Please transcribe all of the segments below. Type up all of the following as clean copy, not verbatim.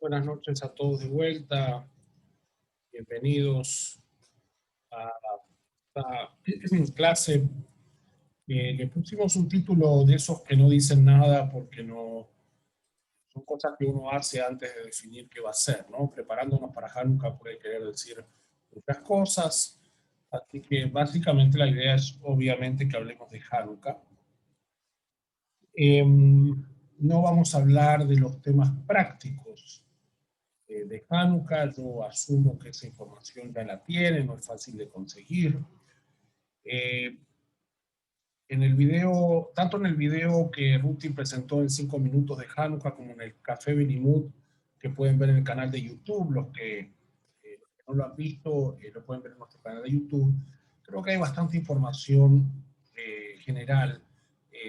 Buenas noches a todos de vuelta. Bienvenidos a esta clase. Le pusimos un título de esos que no dicen nada porque no son cosas que uno hace antes de definir qué va a hacer, ¿no? Preparándonos para Hanukkah puede querer decir muchas cosas. Así que básicamente la idea es obviamente que hablemos de Hanukkah. No vamos a hablar de los temas prácticos de Hanukkah. Yo asumo que esa información ya la tienen, no es fácil de conseguir. Eh, en el video, tanto en el video que Ruti presentó en 5 minutos de Hanukkah, como en el Café Benimut, que pueden ver en el canal de YouTube, los que no lo han visto, lo pueden ver en nuestro canal de YouTube. Creo que hay bastante información general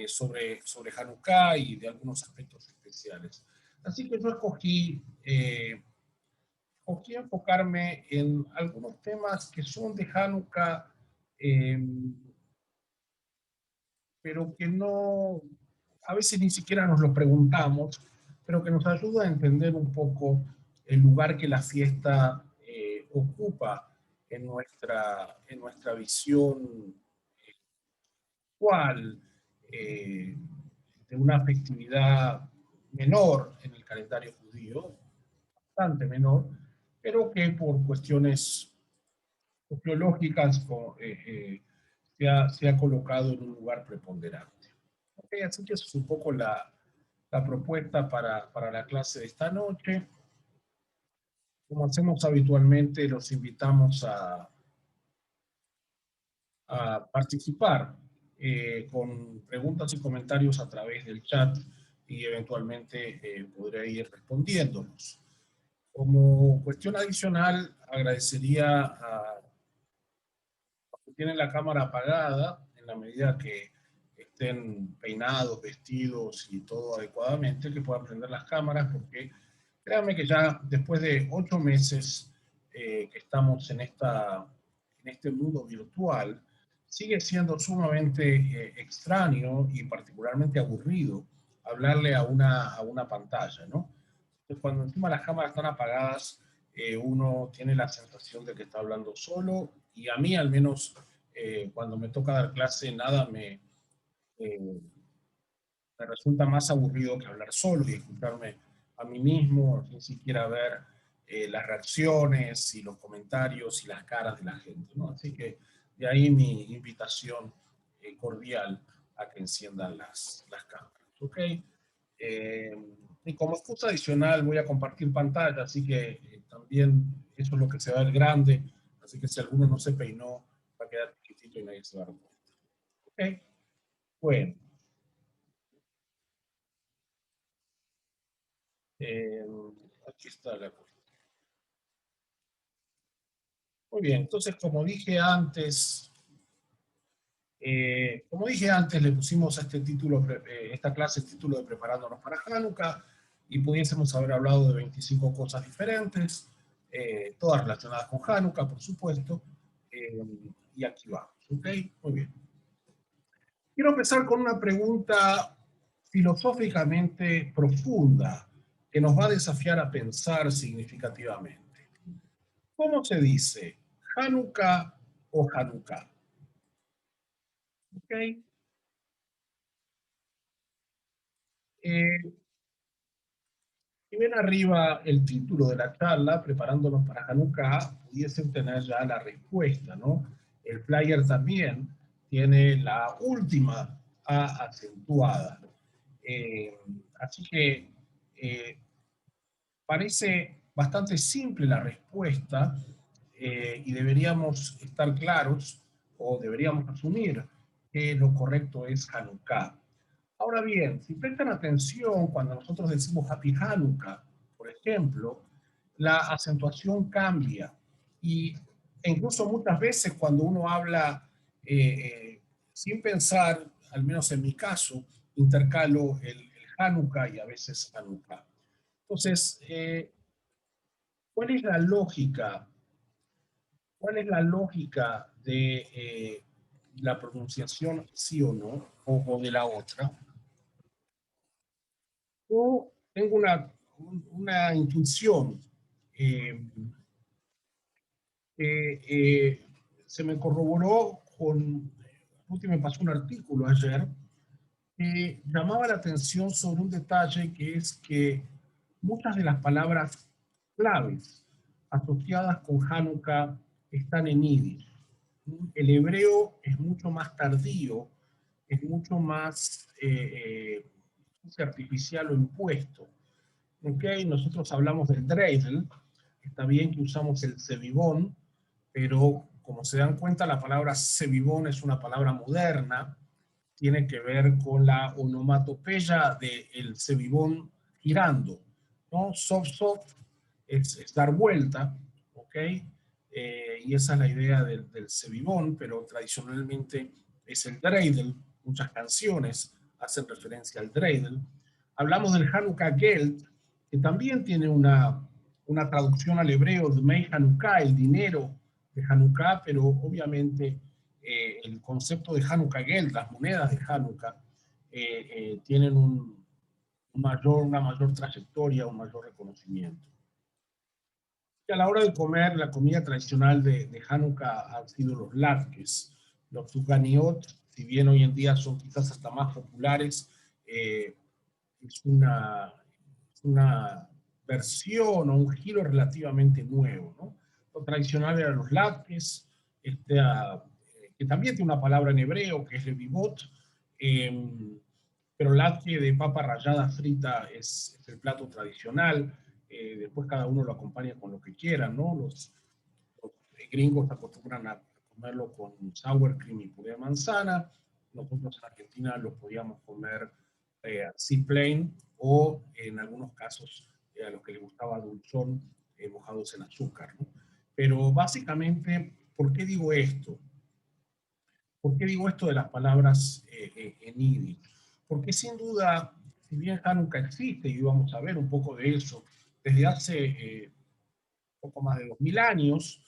sobre Hanukkah y de algunos aspectos especiales. Así que yo escogí enfocarme en algunos temas que son de Hanukkah, eh, pero que no, a veces ni siquiera nos lo preguntamos, pero que nos ayuda a entender un poco el lugar que la fiesta ocupa en nuestra visión actual de una festividad menor en el calendario judío, bastante menor, pero que por cuestiones sociológicas se ha colocado en un lugar preponderante. Okay, así que eso es un poco la propuesta para la clase de esta noche. Como hacemos habitualmente, los invitamos a participar con preguntas y comentarios a través del chat y eventualmente podré ir respondiéndolos. Como cuestión adicional, agradecería a los que tienen la cámara apagada, en la medida que estén peinados, vestidos y todo adecuadamente, que puedan prender las cámaras, porque créanme que ya después de 8 meses que estamos en este mundo virtual, sigue siendo sumamente extraño y particularmente aburrido hablarle a una pantalla, ¿no? Entonces, cuando encima las cámaras están apagadas, uno tiene la sensación de que está hablando solo, y a mí al menos cuando me toca dar clase nada me resulta más aburrido que hablar solo y escucharme a mí mismo, sin siquiera ver las reacciones y los comentarios y las caras de la gente, ¿no? Así que de ahí mi invitación cordial a que enciendan las cámaras, ¿ok? Eh, y como excusa adicional voy a compartir pantalla, así que también eso es lo que se va a ver grande, así que si alguno no se peinó, va a quedar chiquitito y nadie se va a dar cuenta. ¿Ok? Bueno. Eh, Aquí está la cuestión. Muy bien, entonces como dije antes, le pusimos a este título, esta clase el título de Preparándonos para Hanukkah, y pudiésemos haber hablado de 25 cosas diferentes, todas relacionadas con Hanukkah, por supuesto, eh, y aquí vamos, ¿ok? Muy bien. Quiero empezar con una pregunta filosóficamente profunda que nos va a desafiar a pensar significativamente. ¿Cómo se dice? ¿Hanukkah o Hanukkah? ¿Ok? Eh, Si ven arriba el título de la charla, preparándonos para Hanukkah, pudiesen tener ya la respuesta, ¿no? El flyer también tiene la última A acentuada. Eh, Así que parece bastante simple la respuesta y deberíamos estar claros o deberíamos asumir que lo correcto es Hanukkah. Ahora bien, si prestan atención cuando nosotros decimos Happy Hanukkah, por ejemplo, la acentuación cambia y, e incluso muchas veces cuando uno habla sin pensar, al menos en mi caso, intercalo el Hanukkah y a veces Hanukkah. Entonces, ¿cuál es la lógica? ¿Cuál es la lógica de la pronunciación sí o no, o de la otra? Yo tengo una intuición se me corroboró con, justo me pasó un artículo ayer, que llamaba la atención sobre un detalle que es que muchas de las palabras claves asociadas con Hanukkah están en Yiddish. El hebreo es mucho más tardío, es mucho más artificial o impuesto. ¿Okay? Nosotros hablamos del dreidel, está bien que usamos el sebibón, pero como se dan cuenta, la palabra sebibón es una palabra moderna, tiene que ver con la onomatopeya del sebibón girando, ¿no? Soft soft es dar vuelta, ¿ok? Y esa es la idea del sebibón, pero tradicionalmente es el dreidel. Muchas canciones hacen referencia al dreidel. Hablamos del Hanukkah Geld, que también tiene una traducción al hebreo, Dmei Hanukkah, el dinero de Hanukkah, pero obviamente el concepto de Hanukkah Geld, las monedas de Hanukkah, tienen una mayor trayectoria, un mayor reconocimiento. Y a la hora de comer, la comida tradicional de Hanukkah han sido los latkes, los suganiot, si bien hoy en día son quizás hasta más populares, es una versión o un giro relativamente nuevo, ¿no? Lo tradicional eran los latkes, que también tiene una palabra en hebreo que es levivot, pero latke de papa rallada frita es el plato tradicional. Después cada uno lo acompaña con lo que quiera, ¿no? Los gringos acostumbran a comerlo con sour cream y puré de manzana. Nosotros en Argentina lo podíamos comer así plain, o en algunos casos a los que les gustaba dulzón, mojados en azúcar, ¿no? Pero básicamente, ¿por qué digo esto? ¿Por qué digo esto de las palabras en Yiddish? Porque sin duda, si bien Hanukkah existe, y vamos a ver un poco de eso, desde hace poco más de 2000 años,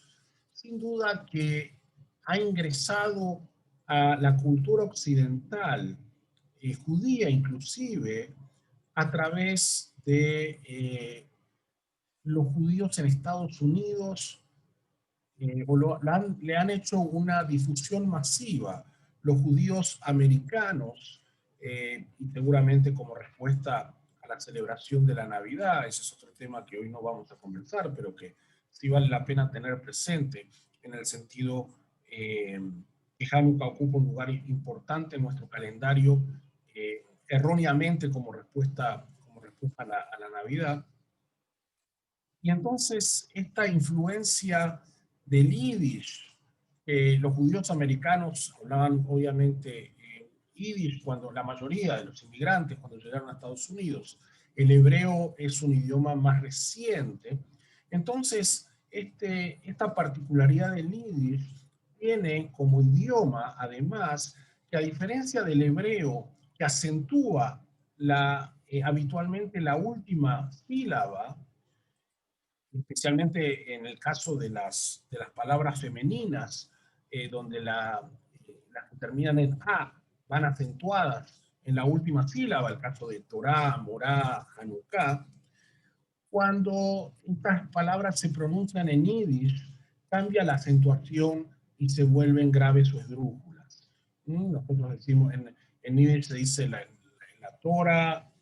sin duda que ha ingresado a la cultura occidental, judía inclusive, a través de los judíos en Estados Unidos, le han hecho una difusión masiva. Los judíos americanos, y seguramente como respuesta a la celebración de la Navidad, ese es otro tema que hoy no vamos a conversar, pero que sí vale la pena tener presente en el sentido que Hanukkah ocupa un lugar importante en nuestro calendario, erróneamente como respuesta a la Navidad. Y entonces esta influencia del Yiddish, los judíos americanos hablaban obviamente Yiddish cuando la mayoría de los inmigrantes cuando llegaron a Estados Unidos, el hebreo es un idioma más reciente, entonces esta particularidad del Yiddish tiene como idioma además que a diferencia del hebreo que acentúa habitualmente la última sílaba, especialmente en el caso de las palabras femeninas, donde las que terminan en A van acentuadas en la última sílaba, el caso de Torah, Morá, Hanukkah. Cuando estas palabras se pronuncian en Yiddish, cambia la acentuación y se vuelven graves o esdrújulas. Nosotros decimos, en Yiddish se dice la Torah,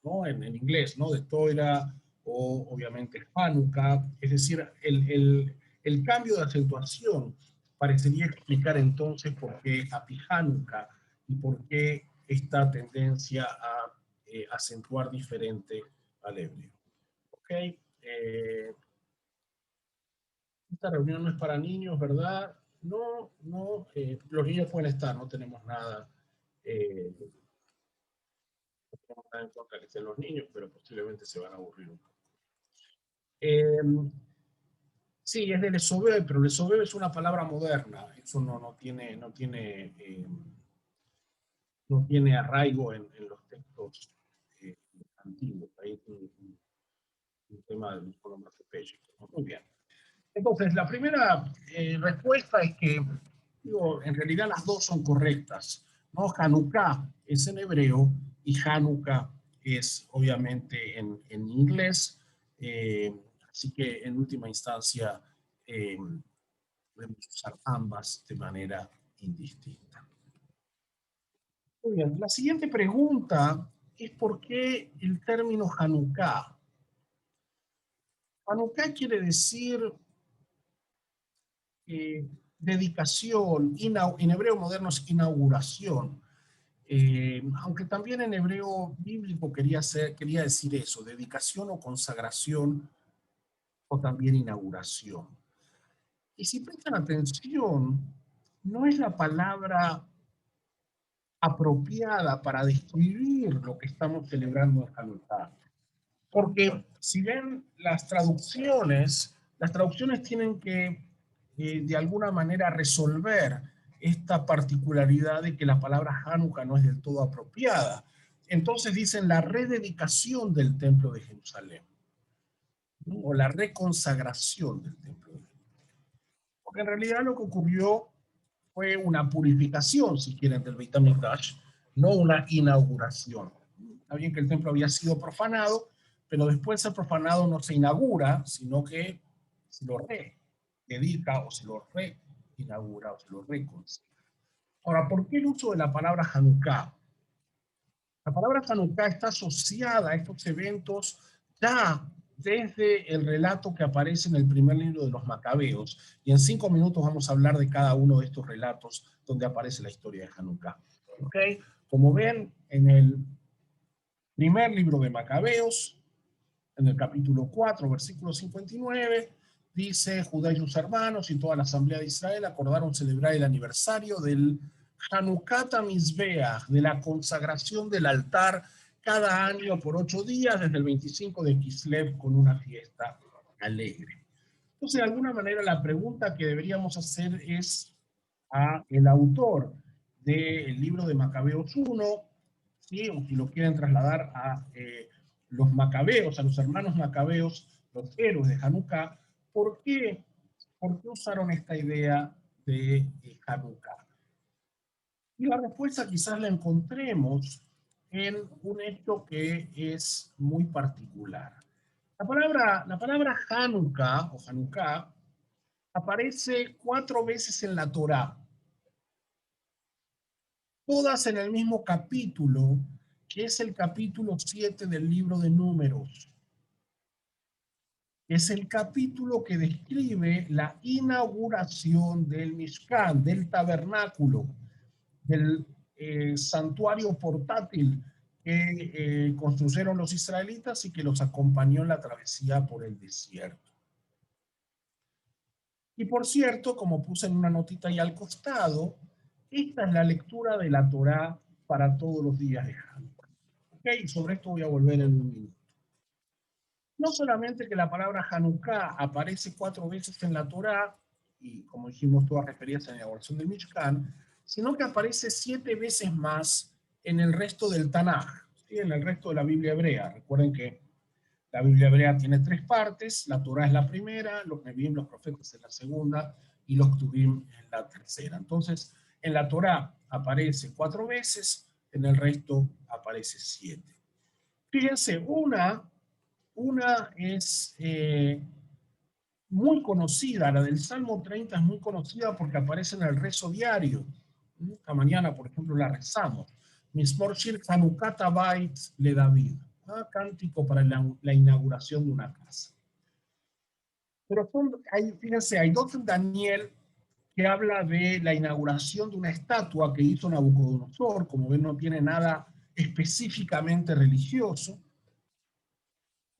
¿no? En inglés, ¿no? De Torah, o obviamente Hanukkah, es decir, el cambio de acentuación parecería explicar entonces por qué Happy Hanukkah y por qué esta tendencia a acentuar diferente al hebreo. ¿Ok? Esta reunión no es para niños, ¿verdad? No, no, los niños pueden estar, no tenemos nada, no tenemos nada en contra de que estén los niños, pero posiblemente se van a aburrir un poco. Sí, es del Esobeb, pero el Esobeb es una palabra moderna. Eso no tiene arraigo en los textos antiguos. Ahí es un tema de onomatopeya. Muy bien. Entonces, la primera respuesta es que, digo, en realidad las dos son correctas, ¿no? Hanukkah es en hebreo y Hanukkah es obviamente en inglés, así que en última instancia podemos usar ambas de manera indistinta. Muy bien, la siguiente pregunta es ¿por qué el término Hanukkah? Hanukkah quiere decir dedicación, en hebreo moderno es inauguración, aunque también en hebreo bíblico quería decir eso, dedicación o consagración o también inauguración. Y si prestan atención, no es la palabra apropiada para describir lo que estamos celebrando en Hanukkah. Porque si ven las traducciones tienen que de alguna manera resolver esta particularidad de que la palabra Hanukkah no es del todo apropiada. Entonces dicen la rededicación del templo de Jerusalén, ¿no? O la reconsagración del templo de Jerusalén. Porque en realidad lo que ocurrió fue una purificación, si quieren, del Beit HaMikdash, no una inauguración. Está bien que el templo había sido profanado, pero después el profanado no se inaugura, sino que se lo rededica o se lo reinaugura o se lo reconsagra. Ahora, ¿por qué el uso de la palabra Hanukkah? La palabra Hanukkah está asociada a estos eventos ya desde el relato que aparece en el primer libro de los Macabeos. Y en 5 minutos vamos a hablar de cada uno de estos relatos donde aparece la historia de Hanukkah. ¿Okay? Como ven, en el primer libro de Macabeos, en el capítulo 4, versículo 59, dice: Judá y sus hermanos y toda la asamblea de Israel acordaron celebrar el aniversario del Hanukkah Mizbeach, de la consagración del altar, cada año por 8 días, desde el 25 de Kislev, con una fiesta alegre. Entonces, de alguna manera, la pregunta que deberíamos hacer es a el autor del libro de Macabeos 1, ¿sí? O si lo quieren trasladar a los macabeos, a los hermanos macabeos, los héroes de Hanukkah, ¿por qué, usaron esta idea de Hanukkah? Y la respuesta quizás la encontremos en un hecho que es muy particular. La palabra Hanukkah o Hanukkah aparece 4 veces en la Torá, todas en el mismo capítulo, que es el capítulo 7 del libro de Números. Es el capítulo que describe la inauguración del Mishkan, del tabernáculo, del santuario portátil que construyeron los israelitas y que los acompañó en la travesía por el desierto. Y por cierto, como puse en una notita ahí al costado, esta es la lectura de la Torá para todos los días de Hanukkah. ¿Okay? Sobre esto voy a volver en un minuto. No solamente que la palabra Hanukkah aparece 4 veces en la Torá, y como dijimos, todas referidas a la inauguración del Mishkan, sino que aparece 7 veces más en el resto del Tanaj, ¿sí? En el resto de la Biblia hebrea. Recuerden que la Biblia hebrea tiene 3 partes: la Torá es la primera, los Nevi'im, los profetas, es la segunda, y los Ketuvim en la tercera. Entonces, en la Torá aparece 4 veces, en el resto aparece 7. Fíjense, una es muy conocida, la del Salmo 30 es muy conocida porque aparece en el rezo diario. Esta mañana, por ejemplo, la rezamos. Mismor Shir Hanukkah Bait le David. Cántico para la inauguración de una casa. Pero fíjense, hay 2 en Daniel que habla de la inauguración de una estatua que hizo Nabucodonosor. Como ven, no tiene nada específicamente religioso.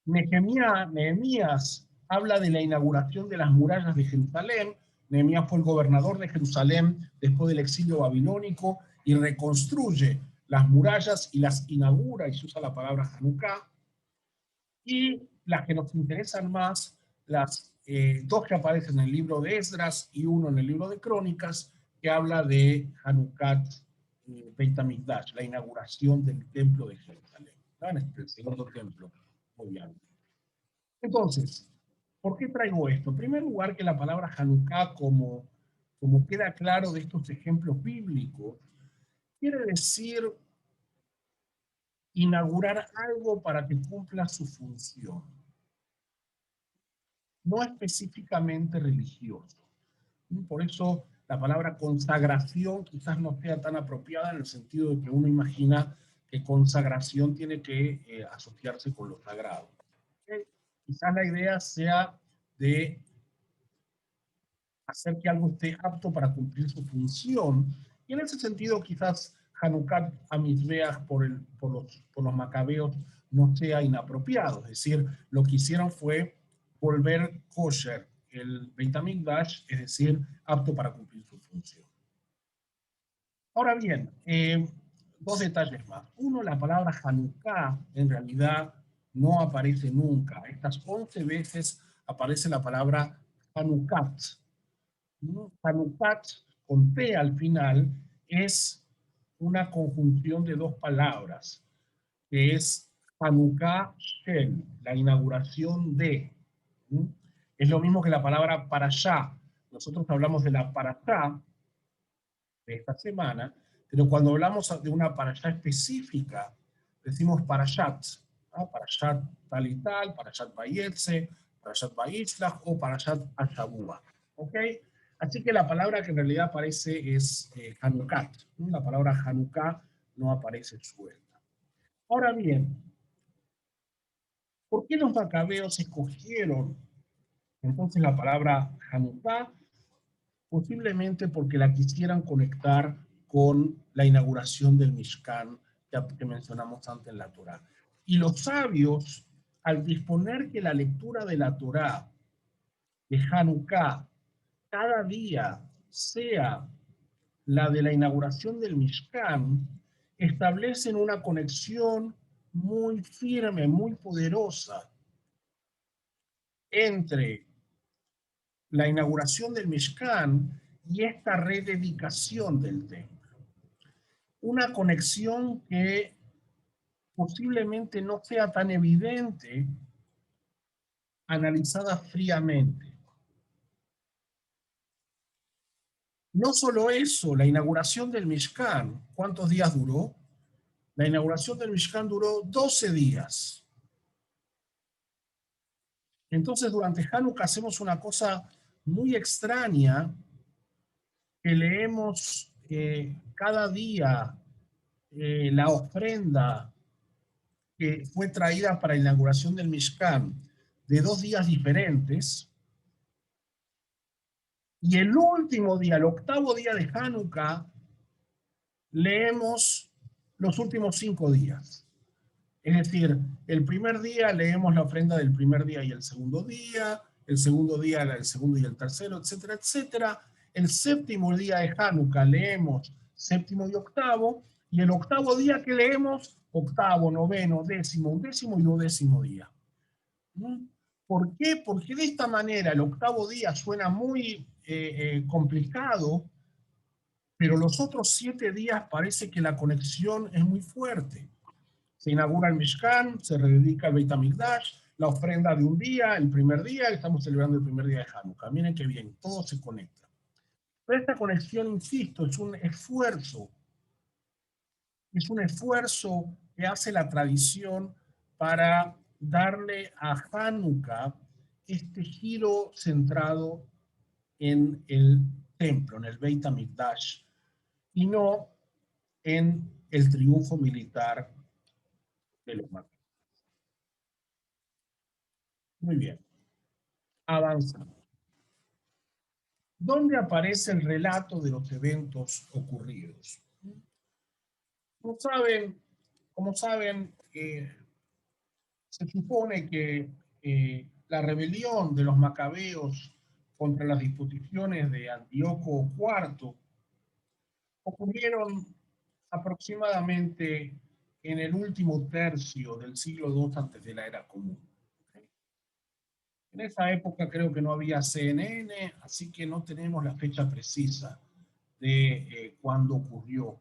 Nehemías habla de la inauguración de las murallas de Jerusalén. Nehemías fue el gobernador de Jerusalén después del exilio babilónico y reconstruye las murallas y las inaugura, y se usa la palabra Hanukkah. Y las que nos interesan más, las 2 que aparecen en el libro de Esdras y 1 en el libro de Crónicas, que habla de Hanukkah Beit HaMikdash, la inauguración del templo de Jerusalén. El segundo templo, obviamente. Entonces, ¿por qué traigo esto? En primer lugar, que la palabra Hanukkah, como queda claro de estos ejemplos bíblicos, quiere decir inaugurar algo para que cumpla su función, no específicamente religioso. Por eso la palabra consagración quizás no sea tan apropiada en el sentido de que uno imagina que consagración tiene que asociarse con lo sagrado. ¿Okay? Quizás la idea sea de hacer que algo esté apto para cumplir su función, y en ese sentido quizás Hanukkah Amizbeach por los macabeos no sea inapropiado, es decir, lo que hicieron fue volver kosher el Beit HaMikdash, es decir, apto para cumplir su función. Ahora bien, dos detalles más. Uno, la palabra Hanukkah en realidad no aparece nunca. Estas 11 veces aparece la palabra Hanukkah. Hanukkah, con T al final, es una conjunción de dos palabras, que es Hanukkah Shel, la inauguración de. Es lo mismo que la palabra parashá. Nosotros hablamos de la parashá de esta semana, pero cuando hablamos de una parashá específica, decimos parashat, ¿no? Parashat tal y tal, parashat Vayetze, parashat Vayishlach o parashat Ashavua. ¿Ok? Así que la palabra que en realidad aparece es Hanukkah. La palabra Hanukkah no aparece suelta. Ahora bien, ¿por qué los macabeos escogieron entonces la palabra Hanukkah? Posiblemente porque la quisieran conectar con la inauguración del Mishkan que mencionamos antes en la Torá. Y los sabios, al disponer que la lectura de la Torá de Hanukkah cada día sea la de la inauguración del Mishkan, establecen una conexión muy firme, muy poderosa entre la inauguración del Mishkan y esta rededicación del templo. Una conexión que posiblemente no sea tan evidente analizada fríamente. No solo eso, la inauguración del Mishkan, ¿cuántos días duró? La inauguración del Mishkan duró 12 días. Entonces, durante Hanukkah hacemos una cosa muy extraña, que leemos cada día la ofrenda que fue traída para la inauguración del Mishkan de 2 días diferentes, y el último día, el octavo día de Hanukkah, leemos los últimos 5 días. Es decir, el primer día leemos la ofrenda del primer día y el segundo día, el segundo día el segundo y el tercero, etcétera, etcétera. El séptimo día de Hanukkah leemos séptimo y octavo, y el octavo día que leemos, octavo, noveno, décimo, undécimo y duodécimo día. ¿Por qué? Porque de esta manera el octavo día suena muy complicado, pero los otros 7 días parece que la conexión es muy fuerte. Se inaugura el Mishkan, se rededica el Beit HaMikdash, la ofrenda de un día, el primer día, estamos celebrando el primer día de Hanukkah. Miren qué bien, todo se conecta. Pero esta conexión, insisto, es un esfuerzo que hace la tradición para darle a Hanukkah este giro centrado en el templo, en el Beit HaMikdash, y no en el triunfo militar de los macabeos. Muy bien, avanzamos. ¿Dónde aparece el relato de los eventos ocurridos? Como saben, se supone que la rebelión de los macabeos contra las disposiciones de Antíoco IV ocurrieron aproximadamente en el último tercio del siglo II antes de la era común. En esa época creo que no había CNN, así que no tenemos la fecha precisa de cuándo ocurrió.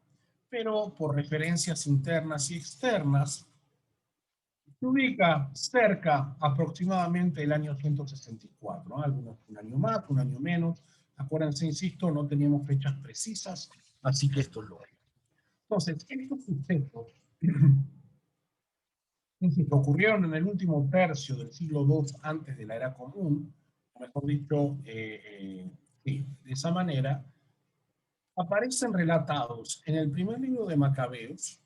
Pero por referencias internas y externas, se ubica cerca aproximadamente el año 164, ¿no? Algunos un año más, un año menos. Acuérdense, insisto, no teníamos fechas precisas, así que esto es lógico. Entonces, estos sucesos ocurrieron en el último tercio del siglo II antes de la era común, o mejor dicho, sí, de esa manera, aparecen relatados en el primer libro de Macabeos,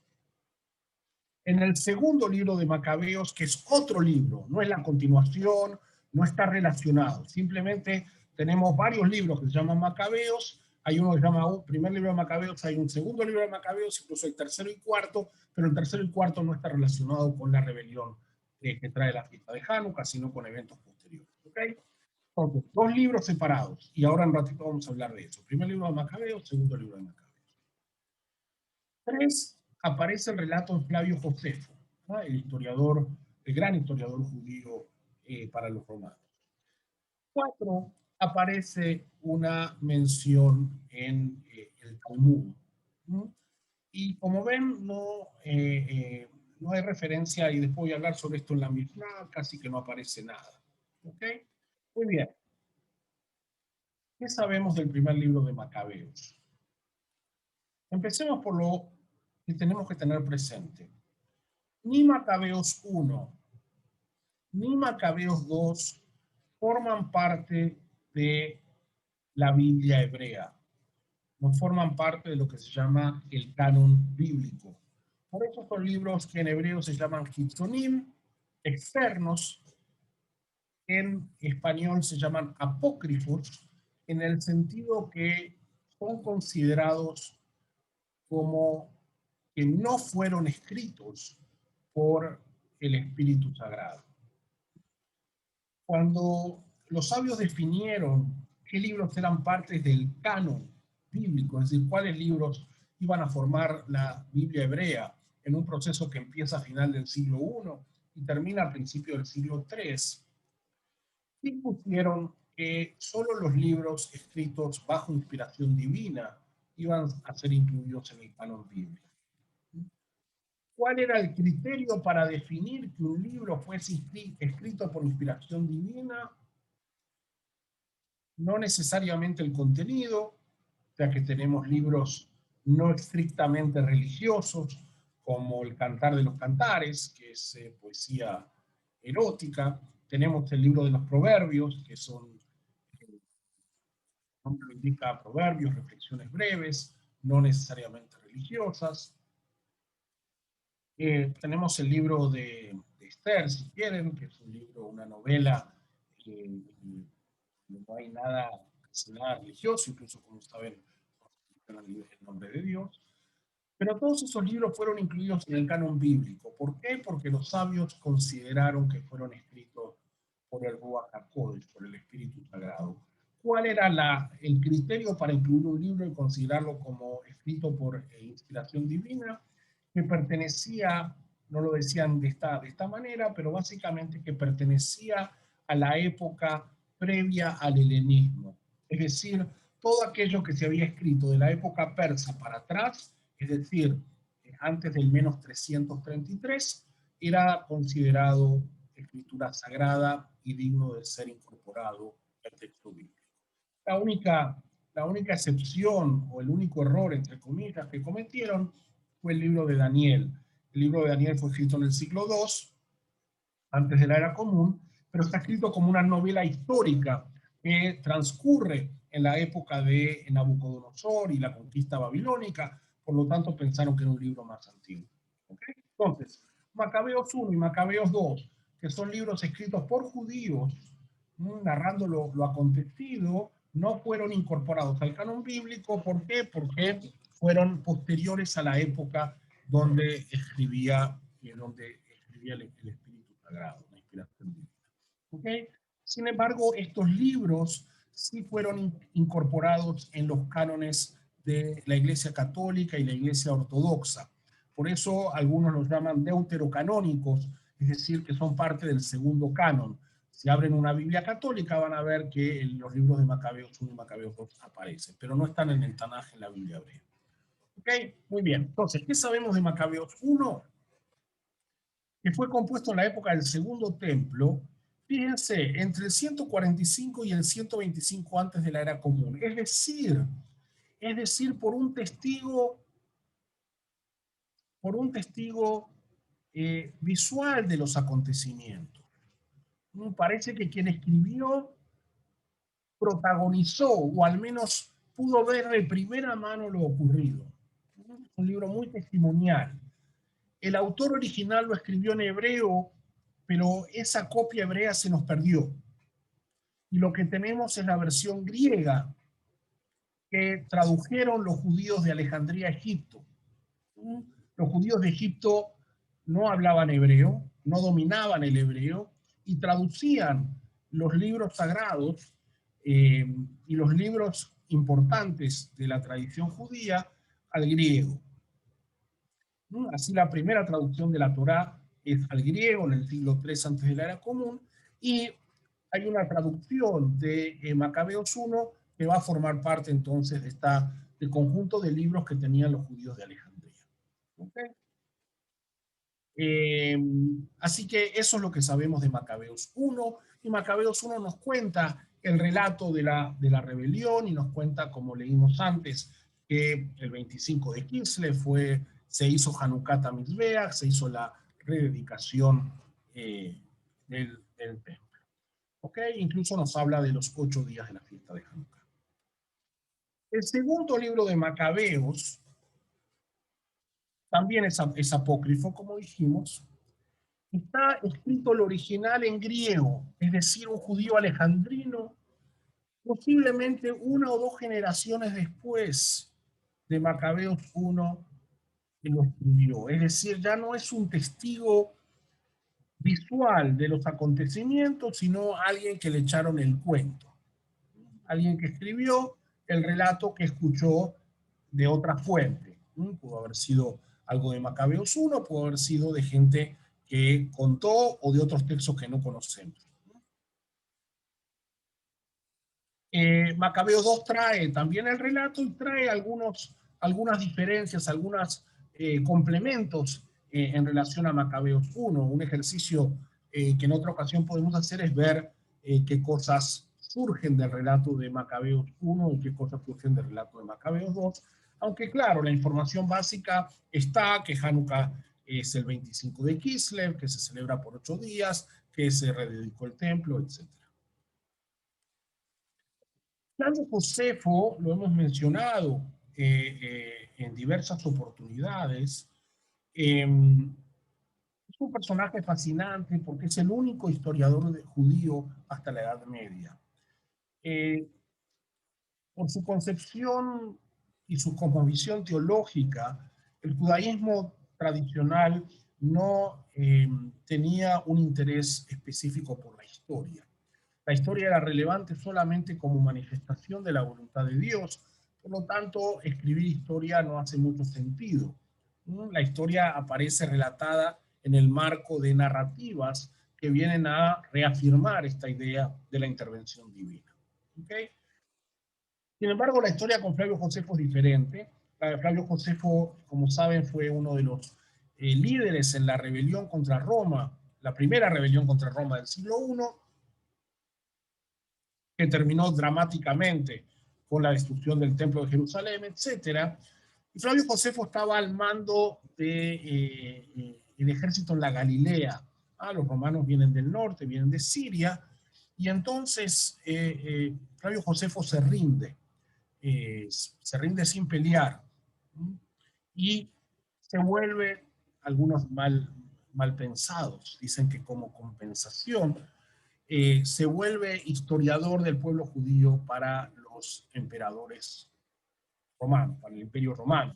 en el segundo libro de Macabeos, que es otro libro, no es la continuación, no está relacionado, simplemente tenemos varios libros que se llaman Macabeos, hay uno que se llama primer libro de Macabeos, hay un segundo libro de Macabeos, incluso el tercero y cuarto, pero el tercero y cuarto no está relacionado con la rebelión que trae la fiesta de Hanukkah, sino con eventos posteriores. ¿Okay? Entonces, dos libros separados, y ahora en un ratito vamos a hablar de eso. Primer libro de Macabeos, segundo libro de Macabeos. 3 aparece el relato de Flavio Josefo, ¿no? El historiador, el gran historiador judío para los romanos. 4 aparece una mención en el Talmud. ¿No? Y como ven, no hay referencia, y después voy a hablar sobre esto en la Mishnah, casi que no aparece nada. ¿Ok? Muy bien. ¿Qué sabemos del primer libro de Macabeos? Empecemos por lo que tenemos que tener presente. Ni Macabeos 1 ni Macabeos 2 forman parte de la Biblia hebrea, no forman parte de lo que se llama el canon bíblico. Por eso son libros que en hebreo se llaman hitzonim, externos, en español se llaman apócrifos, en el sentido que son considerados como que no fueron escritos por el Espíritu Sagrado. Cuando los sabios definieron qué libros eran partes del canon bíblico, es decir, cuáles libros iban a formar la Biblia hebrea en un proceso que empieza a final del siglo I y termina a principio del siglo III, dispusieron que solo los libros escritos bajo inspiración divina iban a ser incluidos en el canon bíblico. ¿Cuál era el criterio para definir que un libro fuese escrito por inspiración divina? No necesariamente el contenido, ya que tenemos libros no estrictamente religiosos, como el Cantar de los Cantares, que es poesía erótica. Tenemos el libro de los Proverbios, que son, el nombre lo indica, proverbios, reflexiones breves, no necesariamente religiosas. Tenemos el libro de Esther, si quieren, que es un libro, una novela que no hay nada religioso, incluso como saben, el nombre de Dios. Pero todos esos libros fueron incluidos en el canon bíblico. ¿Por qué? Porque los sabios consideraron que fueron escritos por el Ruach HaKodesh, por el Espíritu Sagrado. ¿Cuál era el criterio para incluir un libro y considerarlo como escrito por inspiración divina? Que pertenecía, no lo decían de esta manera, pero básicamente que pertenecía a la época previa al helenismo. Es decir, todo aquello que se había escrito de la época persa para atrás, es decir, antes del menos 333, era considerado escritura sagrada y digno de ser incorporado al texto bíblico. La única, la única excepción o el único error, entre comillas, que cometieron fue el libro de Daniel. El libro de Daniel fue escrito en el siglo II, antes de la era común, pero está escrito como una novela histórica que transcurre en la época de Nabucodonosor y la conquista babilónica, por lo tanto pensaron que era un libro más antiguo. ¿Okay? Entonces, Macabeos 1 y Macabeos 2, que son libros escritos por judíos, narrando lo acontecido, no fueron incorporados al canon bíblico. ¿Por qué? Porque fueron posteriores a la época donde escribía el Espíritu Sagrado, la inspiración divina. ¿Okay? Sin embargo, estos libros sí fueron incorporados en los cánones de la Iglesia Católica y la Iglesia Ortodoxa. Por eso algunos los llaman deuterocanónicos, es decir, que son parte del segundo canon. Si abren una Biblia católica van a ver que los libros de Macabeos 1 y Macabeos 2 aparecen, pero no están en el Tanaj en la Biblia hebrea. ¿Ok? Muy bien. Entonces, ¿qué sabemos de Macabeos 1? Que fue compuesto en la época del Segundo Templo, fíjense, entre el 145 y el 125 antes de la era común. Es decir, por un testigo visual de los acontecimientos. Parece que quien escribió protagonizó, o al menos pudo ver de primera mano lo ocurrido. Un libro muy testimonial. El autor original lo escribió en hebreo, pero esa copia hebrea se nos perdió. Y lo que tenemos es la versión griega que tradujeron los judíos de Alejandría a Egipto. Los judíos de Egipto no hablaban hebreo, no dominaban el hebreo y traducían los libros sagrados y los libros importantes de la tradición judía al griego. Así la primera traducción de la Torá es al griego en el siglo III antes de la era común, y hay una traducción de Macabeos I que va a formar parte entonces de del conjunto de libros que tenían los judíos de Alejandría. ¿Okay? Así que eso es lo que sabemos de Macabeos I, y Macabeos I nos cuenta el relato de la rebelión y nos cuenta, como leímos antes, que el 25 de Kislev se hizo Hanukkah Mizbeach, se hizo la rededicación del templo. ¿Okay? Incluso nos habla de los 8 días de la fiesta de Hanukkah. El segundo libro de Macabeos también es apócrifo, como dijimos. Está escrito el original en griego, es decir, un judío alejandrino, posiblemente una o dos generaciones después de Macabeos I que lo escribió. Es decir, ya no es un testigo visual de los acontecimientos, sino alguien que le echaron el cuento. Alguien que escribió el relato que escuchó de otra fuente. Pudo haber sido algo de Macabeos I, pudo haber sido de gente que contó o de otros textos que no conocemos. Macabeos II trae también el relato y trae algunas diferencias, algunos complementos en relación a Macabeos I. Un ejercicio que en otra ocasión podemos hacer es ver qué cosas surgen del relato de Macabeos I y qué cosas surgen del relato de Macabeos II. Aunque claro, la información básica está, que Hanukkah es el 25 de Kislev, que se celebra por 8 días, que se rededicó el templo, etc. Flavio Josefo, lo hemos mencionado en diversas oportunidades, es un personaje fascinante porque es el único historiador judío hasta la Edad Media. Por su concepción y su cosmovisión teológica, el judaísmo tradicional no tenía un interés específico por la historia. La historia era relevante solamente como manifestación de la voluntad de Dios. Por lo tanto, escribir historia no hace mucho sentido. La historia aparece relatada en el marco de narrativas que vienen a reafirmar esta idea de la intervención divina. ¿Okay? Sin embargo, la historia con Flavio Josefo es diferente. Flavio Josefo, como saben, fue uno de los líderes en la rebelión contra Roma, la primera rebelión contra Roma del siglo I, que terminó dramáticamente con la destrucción del Templo de Jerusalén, etc. Y Flavio Josefo estaba al mando del ejército en la Galilea. Los romanos vienen del norte, vienen de Siria, y entonces Flavio Josefo se rinde sin pelear, y se vuelve, algunos mal pensados, dicen que como compensación, se vuelve historiador del pueblo judío para los emperadores romanos, para el imperio romano.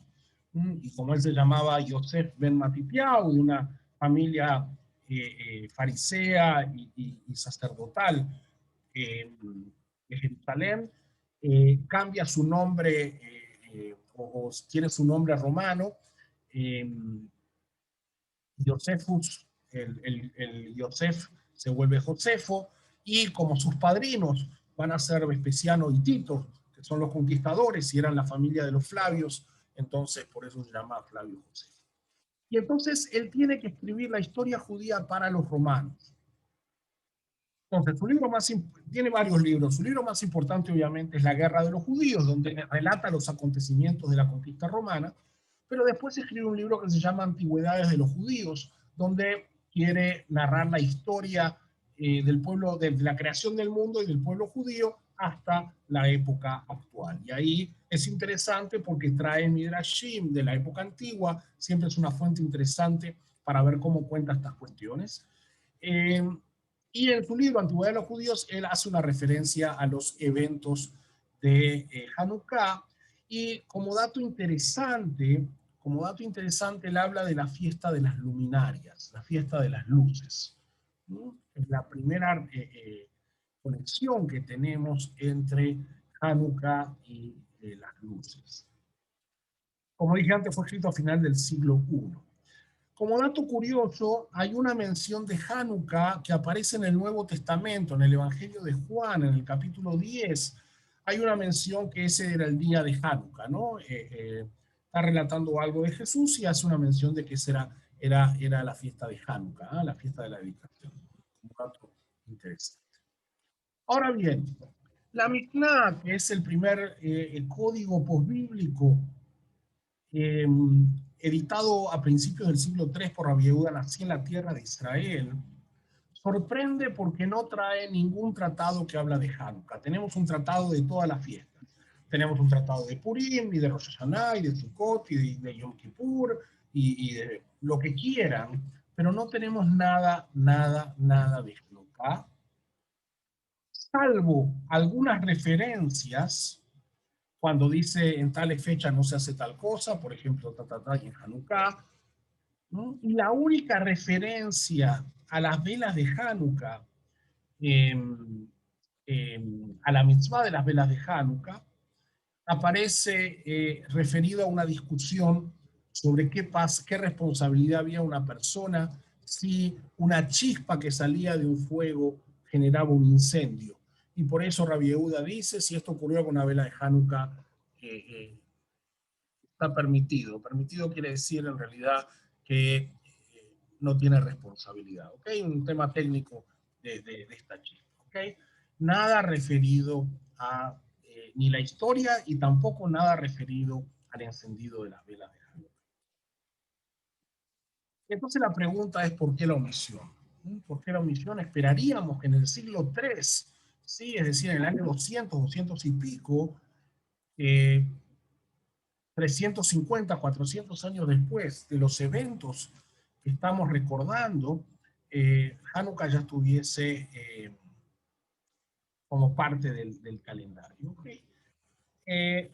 Y como él se llamaba Yosef ben Matitiao, de una familia farisea y sacerdotal de Jerusalén, cambia su nombre o tiene su nombre romano, Josefus, el Yosef se vuelve Josefo, y como sus padrinos van a ser Vespasiano y Tito, que son los conquistadores y eran la familia de los Flavios, entonces por eso se llama Flavio Josefo. Y entonces él tiene que escribir la historia judía para los romanos. Entonces, tiene varios libros. Su libro más importante, obviamente, es La Guerra de los Judíos, donde relata los acontecimientos de la conquista romana, pero después escribe un libro que se llama Antigüedades de los Judíos, donde quiere narrar la historia del pueblo, de la creación del mundo y del pueblo judío hasta la época actual. Y ahí es interesante porque trae Midrashim de la época antigua, siempre es una fuente interesante para ver cómo cuenta estas cuestiones. Eh, y en su libro Antigüedad de los Judíos, él hace una referencia a los eventos de Hanukkah y como dato interesante, él habla de la fiesta de las luminarias, la fiesta de las luces, ¿no? Es la primera conexión que tenemos entre Hanukkah y las luces. Como dije antes, fue escrito a final del siglo I. Como dato curioso, hay una mención de Hanukkah que aparece en el Nuevo Testamento, en el Evangelio de Juan, en el capítulo 10. Hay una mención que ese era el día de Hanukkah, ¿no? Está relatando algo de Jesús y hace una mención de que esa era la fiesta de Hanukkah, ¿eh? La fiesta de la dedicación. Un dato interesante. Ahora bien, la Mishnah, que es el primer código posbíblico eh, editado a principios del siglo III por Rabbi Yehuda, nací en la tierra de Israel, sorprende porque no trae ningún tratado que habla de Hanukkah. Tenemos un tratado de todas las fiestas. Tenemos un tratado de Purim, y de Rosh Hashanah, y de Sukkot, y de Yom Kippur, y de lo que quieran, pero no tenemos nada, nada, nada de Hanukkah, salvo algunas referencias cuando dice en tales fechas no se hace tal cosa, por ejemplo, y en Hanukkah, ¿no? Y la única referencia a las velas de Hanukkah, eh, a la mitzvah de las velas de Hanukkah, aparece referido a una discusión sobre qué responsabilidad había una persona si una chispa que salía de un fuego generaba un incendio. Y por eso Rabbi Yehuda dice, si esto ocurrió con una vela de Hanukkah, eh, eh, está permitido. Permitido quiere decir en realidad que no tiene responsabilidad. ¿Ok? Un tema técnico de esta chispa. ¿Ok? Nada referido a ni la historia y tampoco nada referido al encendido de las velas de Hanukkah. Entonces la pregunta es ¿por qué la omisión? ¿Por qué la omisión? Esperaríamos que en el siglo III, ¿sí? Es decir, en el año 200, 200 y pico, 350, 400 años después de los eventos que estamos recordando, Hanukkah ya estuviese como parte del calendario. ¿Okay?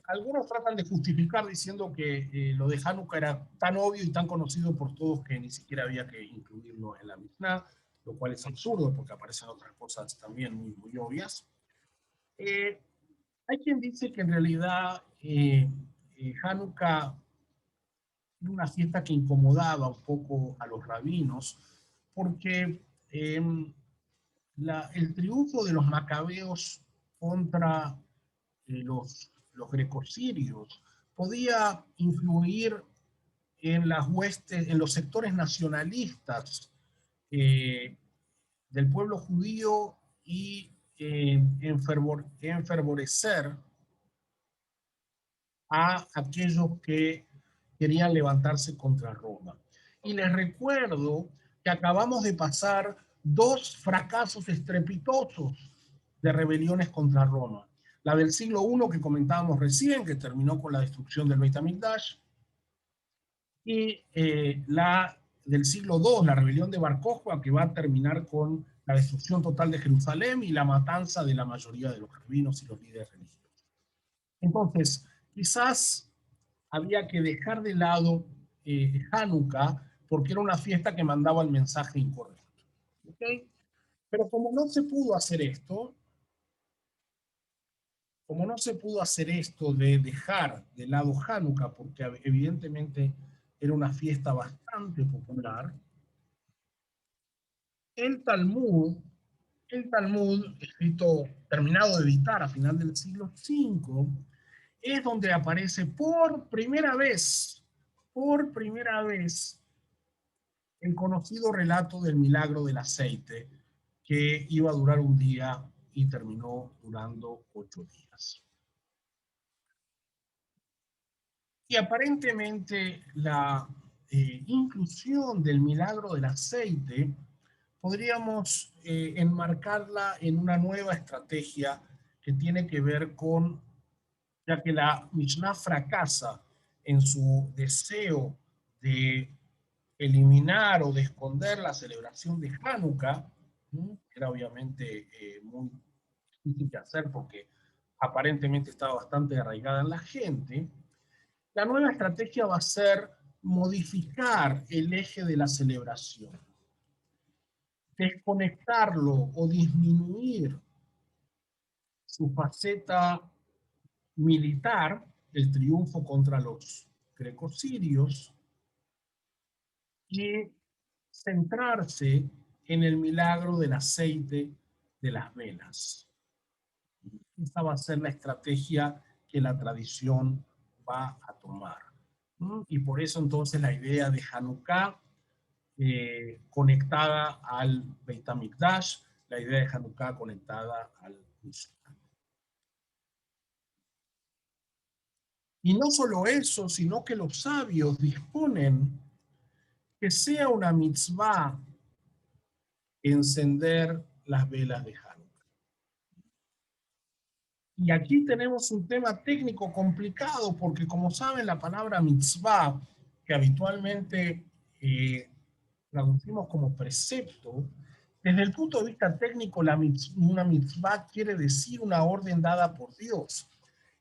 Algunos tratan de justificar diciendo que lo de Hanukkah era tan obvio y tan conocido por todos que ni siquiera había que incluirlo en la Mishnah, lo cual es absurdo porque aparecen otras cosas también muy, muy obvias. Eh, Hay quien dice que en realidad Hanukkah era una fiesta que incomodaba un poco a los rabinos porque el triunfo de los macabeos contra los grecosirios podía influir en las huestes, en los sectores nacionalistas eh, del pueblo judío y enfervorecer a aquellos que querían levantarse contra Roma. Y les recuerdo que acabamos de pasar dos fracasos estrepitosos de rebeliones contra Roma. La del siglo I que comentábamos recién, que terminó con la destrucción del Beit HaMikdash, y la del siglo II, la rebelión de Bar Kokhba, que va a terminar con la destrucción total de Jerusalén y la matanza de la mayoría de los rabinos y los líderes religiosos. Entonces, quizás había que dejar de lado Hanukkah porque era una fiesta que mandaba el mensaje incorrecto. ¿Okay? Pero como no se pudo hacer esto de dejar de lado Hanukkah, porque evidentemente era una fiesta bastante popular, el Talmud, el Talmud, escrito, terminado de editar a final del siglo V, es donde aparece por primera vez, el conocido relato del milagro del aceite, que iba a durar un día y terminó durando 8 días. Y aparentemente inclusión del milagro del aceite, podríamos enmarcarla en una nueva estrategia que tiene que ver con, ya que la Mishnah fracasa en su deseo de eliminar o de esconder la celebración de Hanukkah, era obviamente muy difícil de hacer porque aparentemente estaba bastante arraigada en la gente. La nueva estrategia va a ser modificar el eje de la celebración, desconectarlo o disminuir su faceta militar, el triunfo contra los grecosirios, y centrarse en el milagro del aceite de las velas. Esta va a ser la estrategia que la tradición va a tomar. Y por eso entonces la idea de Hanukkah conectada al Beit HaMikdash, la idea de Hanukkah conectada al Mishkan. Y no solo eso, sino que los sabios disponen que sea una mitzvah encender las velas de Hanukkah. Y aquí tenemos un tema técnico complicado, porque como saben, la palabra mitzvah, que habitualmente traducimos como precepto, desde el punto de vista técnico, una mitzvah quiere decir una orden dada por Dios.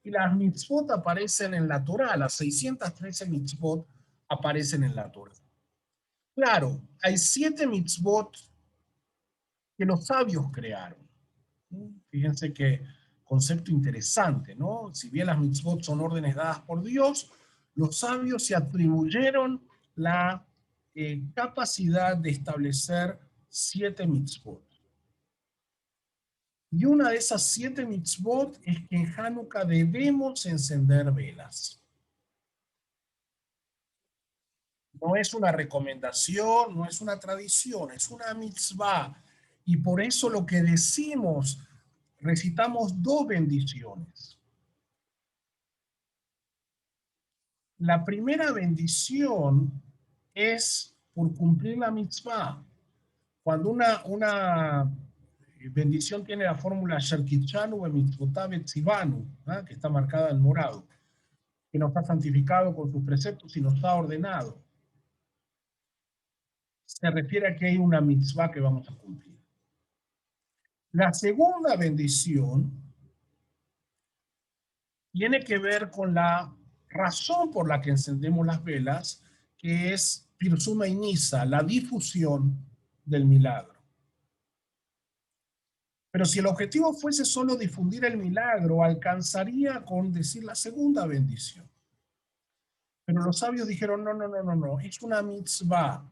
Y las mitzvot aparecen en la Torá, las 613 mitzvot aparecen en la Torá. Claro, hay 7 mitzvot que los sabios crearon. Fíjense qué concepto interesante, ¿no? Si bien las mitzvot son órdenes dadas por Dios, los sabios se atribuyeron la capacidad de establecer 7 mitzvot. Y una de esas 7 mitzvot es que en Hanukkah debemos encender velas. No es una recomendación, no es una tradición, es una mitzvah. Y por eso lo que decimos, recitamos 2 bendiciones. La primera bendición es por cumplir la mitzvah. Cuando una bendición tiene la fórmula Sherkichanu Mitzvotav Etzivanu, que está marcada en morado, que nos ha santificado con sus preceptos y nos ha ordenado, se refiere a que hay una mitzvah que vamos a cumplir. La segunda bendición tiene que ver con la razón por la que encendemos las velas, que es Pirsuma y Nisa, la difusión del milagro. Pero si el objetivo fuese solo difundir el milagro, alcanzaría con decir la segunda bendición. Pero los sabios dijeron, no, es una mitzvah.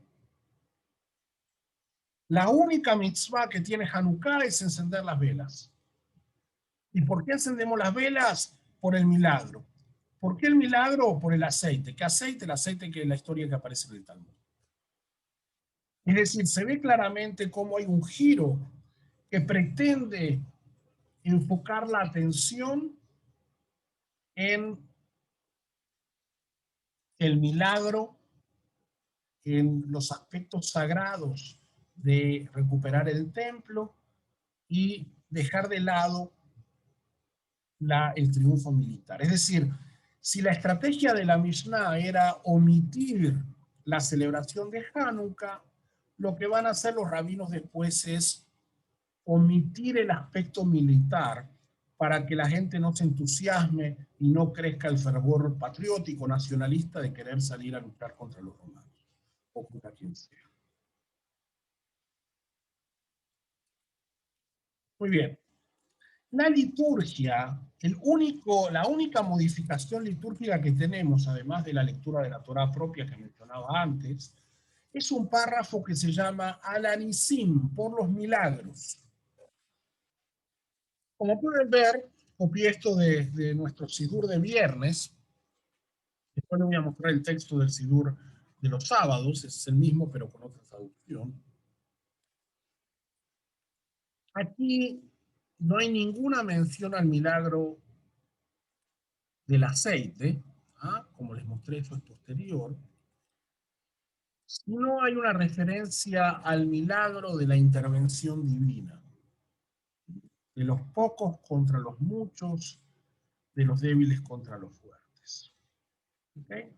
La única mitzvah que tiene Hanukkah es encender las velas. ¿Y por qué encendemos las velas? Por el milagro. ¿Por qué el milagro? Por el aceite. ¿Qué aceite? El aceite que es la historia que aparece en el Talmud. Es decir, se ve claramente cómo hay un giro que pretende enfocar la atención en el milagro, en los aspectos sagrados de recuperar el templo y dejar de lado el triunfo militar. Es decir, si la estrategia de la Mishnah era omitir la celebración de Hanukkah, lo que van a hacer los rabinos después es omitir el aspecto militar para que la gente no se entusiasme y no crezca el fervor patriótico nacionalista de querer salir a luchar contra los romanos o contra quien sea. Muy bien. La liturgia, la única modificación litúrgica que tenemos, además de la lectura de la Torá propia que mencionaba antes, es un párrafo que se llama Alanisim, por los milagros. Como pueden ver, copié esto de nuestro Sidur de viernes. Después les voy a mostrar el texto del Sidur de los sábados, es el mismo pero con otra traducción. Aquí no hay ninguna mención al milagro del aceite, como les mostré, eso es posterior. no hay una referencia al milagro de la intervención divina, de los pocos contra los muchos, de los débiles contra los fuertes. ¿Okay?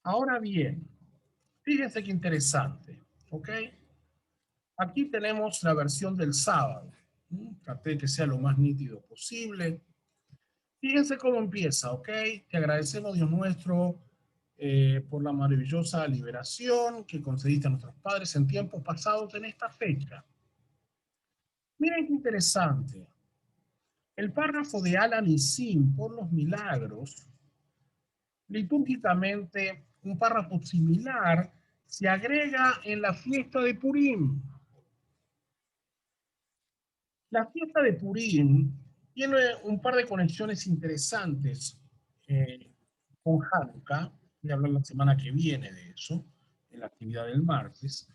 Ahora bien, fíjense qué interesante. ¿Ok? Aquí tenemos la versión del sábado. Traté de que sea lo más nítido posible. Fíjense cómo empieza, ¿ok? Te agradecemos, Dios nuestro, por la maravillosa liberación que concediste a nuestros padres en tiempos pasados en esta fecha. Miren qué interesante. El párrafo de Alan y Sim por los milagros, litúrgicamente, un párrafo similar se agrega en la fiesta de Purim. La fiesta de Purim tiene un par de conexiones interesantes con Hanukkah. Voy a hablar la semana que viene de eso, en la actividad del martes.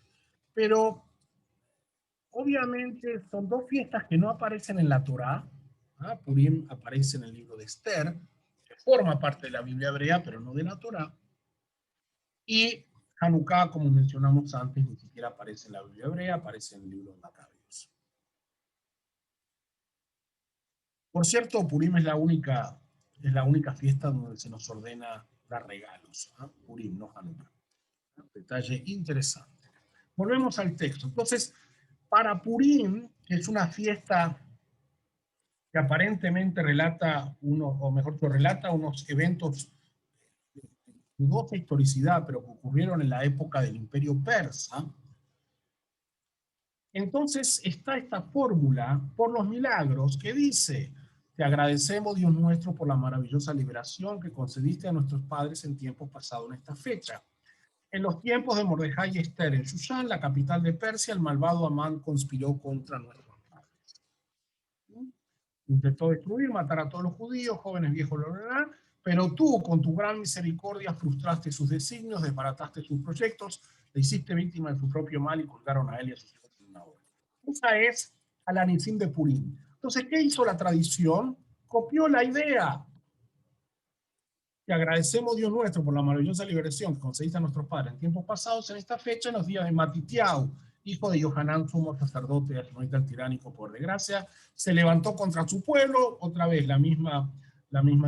Pero obviamente son dos fiestas que no aparecen en la Torá. Purim aparece en el libro de Esther, que forma parte de la Biblia hebrea, pero no de la Torá. Y Hanukkah, como mencionamos antes, ni siquiera aparece en la Biblia hebrea, aparece en el libro de Macabeos. Por cierto, Purim es la única fiesta donde se nos ordena dar regalos. Purim, no Hanukkah. Detalle interesante. Volvemos al texto. Entonces, para Purim, que es una fiesta que aparentemente relata o mejor dicho, relata unos eventos de dudosa historicidad, pero que ocurrieron en la época del Imperio Persa. Entonces está esta fórmula por los milagros que dice: te agradecemos, Dios nuestro, por la maravillosa liberación que concediste a nuestros padres en tiempos pasados en esta fecha. En los tiempos de Mordejai y Esther en Shushan, la capital de Persia, el malvado Amán conspiró contra nuestros padres. Intentó destruir, matar a todos los judíos, jóvenes, viejos, pero tú, con tu gran misericordia, frustraste sus designios, desbarataste sus proyectos, le hiciste víctima de su propio mal y colgaron a él y a sus hijos en una horca. Esa es Alanisim de Purim. Entonces, ¿qué hizo la tradición? Copió la idea. Te agradecemos, Dios nuestro, por la maravillosa liberación que concediste a nuestros padres en tiempos pasados, en esta fecha, en los días de Matitiao, hijo de Johanán, sumo sacerdote de el tiránico por desgracia, se levantó contra su pueblo, otra vez la misma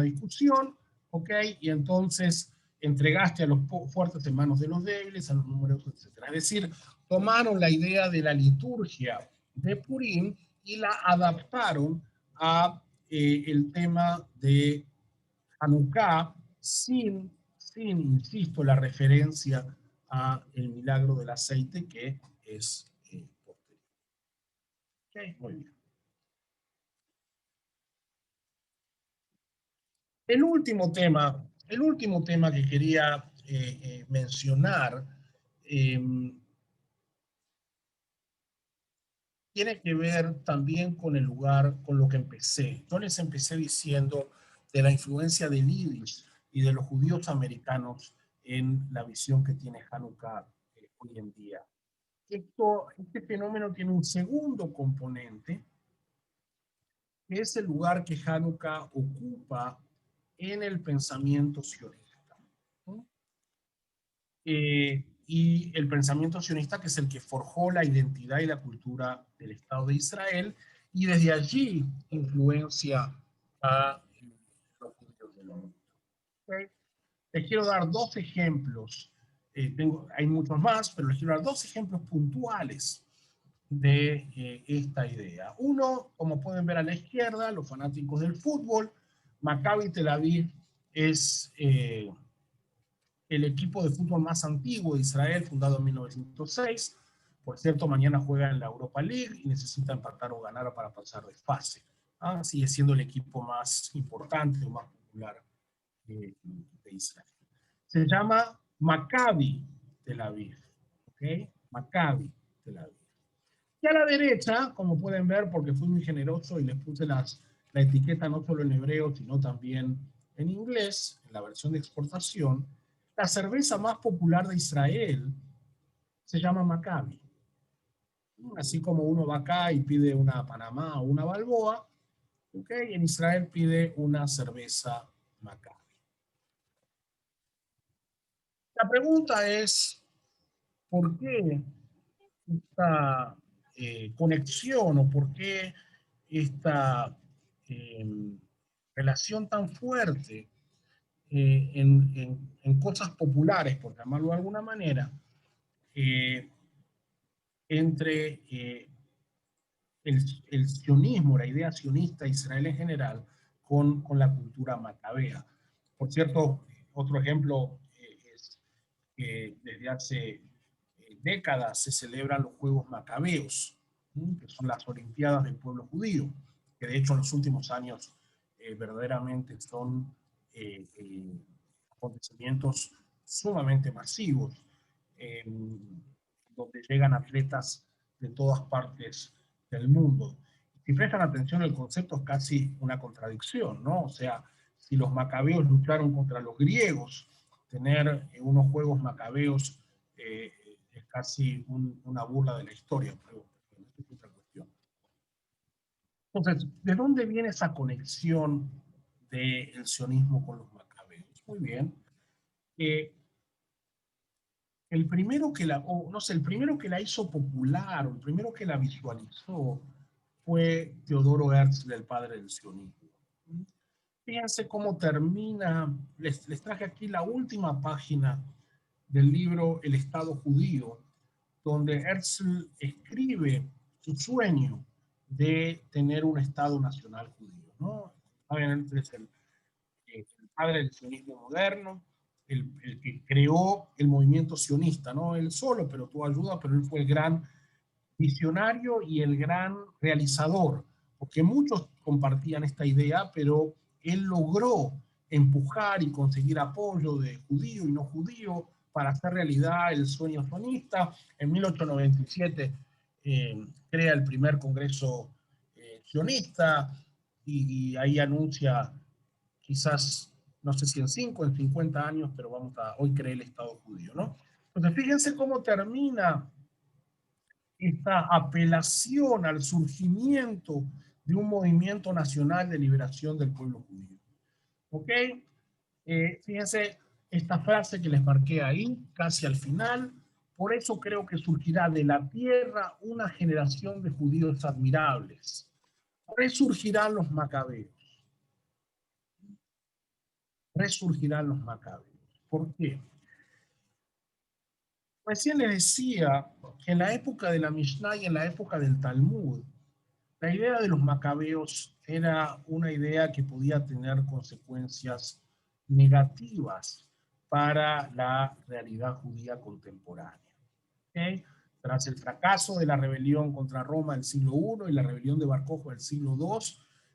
discusión, ¿ok? Y entonces entregaste a los fuertes en manos de los débiles, a los numerosos, etc. Es decir, tomaron la idea de la liturgia de Purim y la adaptaron a el tema de Hanukkah insisto, la referencia a el milagro del aceite que es posterior. Okay, muy bien. El último tema que quería mencionar tiene que ver también con el lugar, con lo que empecé. Yo les empecé diciendo de la influencia del Yiddish y de los judíos americanos en la visión que tiene Hanukkah hoy en día. Este fenómeno tiene un segundo componente, que es el lugar que Hanukkah ocupa en el pensamiento sionista. ¿No? Y el pensamiento sionista, que es el que forjó la identidad y la cultura del Estado de Israel, y desde allí influencia a los judíos del mundo. ¿Okay? Les quiero dar dos ejemplos. Hay muchos más, pero les quiero dar dos ejemplos puntuales de esta idea. Uno, como pueden ver a la izquierda, los fanáticos del fútbol. Maccabi Tel Aviv es el equipo de fútbol más antiguo de Israel, fundado en 1906. Por cierto, mañana juega en la Europa League y necesita empatar o ganar para pasar de fase. Sigue siendo el equipo más importante o más popular de Israel. Se llama Maccabi Tel Aviv. ¿Okay? Maccabi Tel Aviv. Y a la derecha, como pueden ver, porque fui muy generoso y les puse la etiqueta no solo en hebreo, sino también en inglés, en la versión de exportación, la cerveza más popular de Israel se llama Maccabi. Así como uno va acá y pide una Panamá o una Balboa, ¿okay? En Israel pide una cerveza Maccabi. La pregunta es, ¿por qué esta conexión o por qué esta eh, relación tan fuerte en cosas populares, por llamarlo de alguna manera, eh, entre el sionismo, la idea sionista de Israel en general, con la cultura macabea. Por cierto, otro ejemplo es que desde hace décadas se celebran los Juegos Macabeos, que son las Olimpiadas del pueblo judío, que de hecho en los últimos años verdaderamente son acontecimientos sumamente masivos, eh, donde llegan atletas de todas partes del mundo. Si prestan atención, el concepto es casi una contradicción, ¿no? O sea, si los macabeos lucharon contra los griegos, tener unos juegos macabeos es casi una burla de la historia, pero es otra cuestión. Entonces, ¿de dónde viene esa conexión del sionismo con los macabeos? Muy bien. El primero que la, o no sé, el primero que la hizo popular, o el primero que la visualizó, fue Teodoro Herzl, el padre del sionismo. Fíjense cómo termina, les traje aquí la última página del libro El Estado Judío, donde Herzl escribe su sueño de tener un Estado nacional judío, ¿no? Saben, es el padre del sionismo moderno, el que creó el movimiento sionista, no él solo, pero tuvo ayuda, pero él fue el gran visionario y el gran realizador, porque muchos compartían esta idea, pero él logró empujar y conseguir apoyo de judío y no judío para hacer realidad el sueño sionista. En 1897 crea el primer congreso sionista y ahí anuncia quizás, no sé si en 5 en 50 años, pero vamos a hoy creer el Estado judío, ¿no? Entonces, fíjense cómo termina esta apelación al surgimiento de un movimiento nacional de liberación del pueblo judío. ¿Ok? Fíjense esta frase que les marqué ahí, casi al final. Por eso creo que surgirá de la tierra una generación de judíos admirables. Resurgirán los macabeos. Resurgirán los macabeos. ¿Por qué? Recién les decía que en la época de la Mishnah y en la época del Talmud, la idea de los macabeos era una idea que podía tener consecuencias negativas para la realidad judía contemporánea. ¿Okay? Tras el fracaso de la rebelión contra Roma del siglo I y la rebelión de Bar Kokhba del siglo II,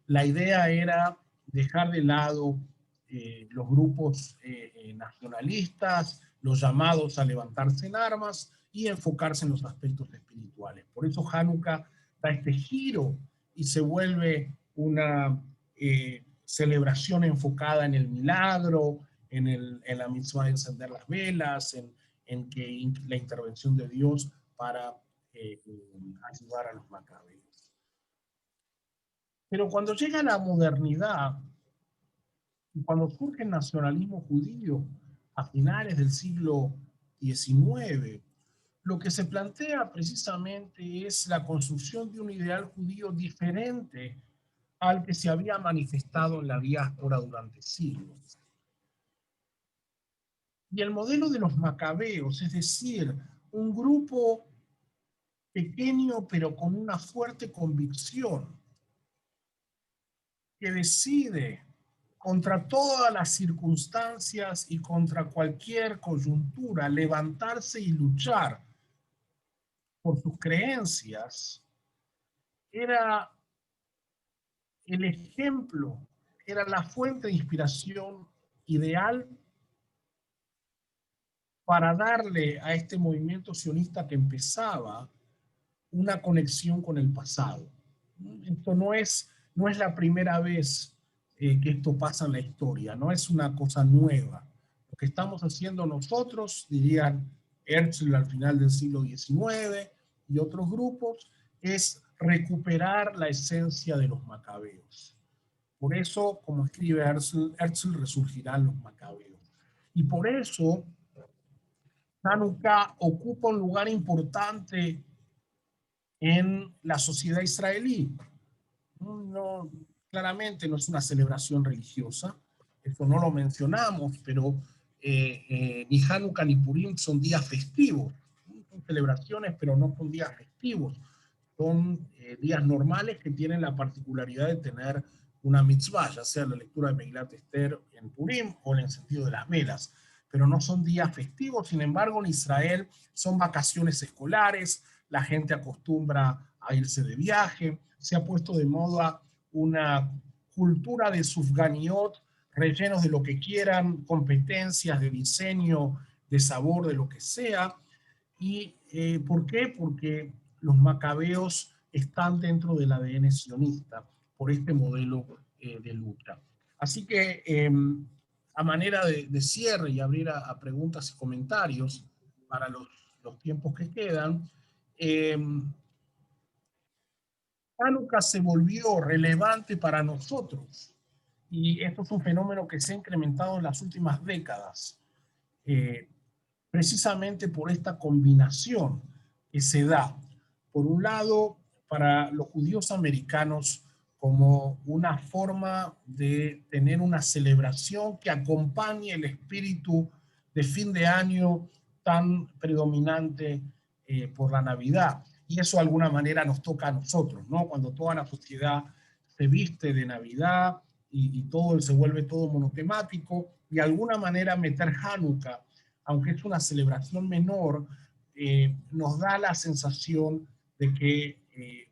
la idea era dejar de lado los grupos nacionalistas, los llamados a levantarse en armas y enfocarse en los aspectos espirituales. Por eso Hanukkah da este giro y se vuelve una celebración enfocada en el milagro, en la mitzvah de encender las velas, en que la intervención de Dios para ayudar a los macabeos. Pero cuando llega la modernidad, y cuando surge el nacionalismo judío a finales del siglo XIX, lo que se plantea precisamente es la construcción de un ideal judío diferente al que se había manifestado en la diáspora durante siglos. Y el modelo de los macabeos, es decir, un grupo pequeño pero con una fuerte convicción, que decide contra todas las circunstancias y contra cualquier coyuntura levantarse y luchar por sus creencias, era el ejemplo, era la fuente de inspiración ideal para darle a este movimiento sionista que empezaba una conexión con el pasado. Esto no es la primera vez que esto pasa en la historia, no es una cosa nueva. Lo que estamos haciendo nosotros, dirían Herzl al final del siglo XIX y otros grupos, es recuperar la esencia de los macabeos. Por eso, como escribe Herzl, resurgirán los macabeos. Y por eso Hanukkah ocupa un lugar importante en la sociedad israelí. No, claramente no es una celebración religiosa, eso no lo mencionamos, pero ni Hanukkah ni Purim son días festivos, son celebraciones, pero no son días festivos, son días normales que tienen la particularidad de tener una mitzvah, ya sea la lectura de Megilat Esther en Purim o el encendido de las velas, pero no son días festivos. Sin embargo, en Israel son vacaciones escolares, la gente acostumbra a irse de viaje, se ha puesto de moda una cultura de sufganiot, rellenos de lo que quieran, competencias de diseño, de sabor, de lo que sea. ¿Y por qué? Porque los macabeos están dentro del ADN sionista por este modelo de lucha. Así que a manera de cierre y abrir a preguntas y comentarios para los tiempos que quedan, eh, Hanukkah se volvió relevante para nosotros y esto es un fenómeno que se ha incrementado en las últimas décadas, eh, precisamente por esta combinación que se da, por un lado, para los judíos americanos como una forma de tener una celebración que acompañe el espíritu de fin de año tan predominante por la Navidad. Y eso de alguna manera nos toca a nosotros, ¿no? Cuando toda la sociedad se viste de Navidad y todo se vuelve todo monotemático, de alguna manera meter Hanukkah, aunque es una celebración menor, nos da la sensación de que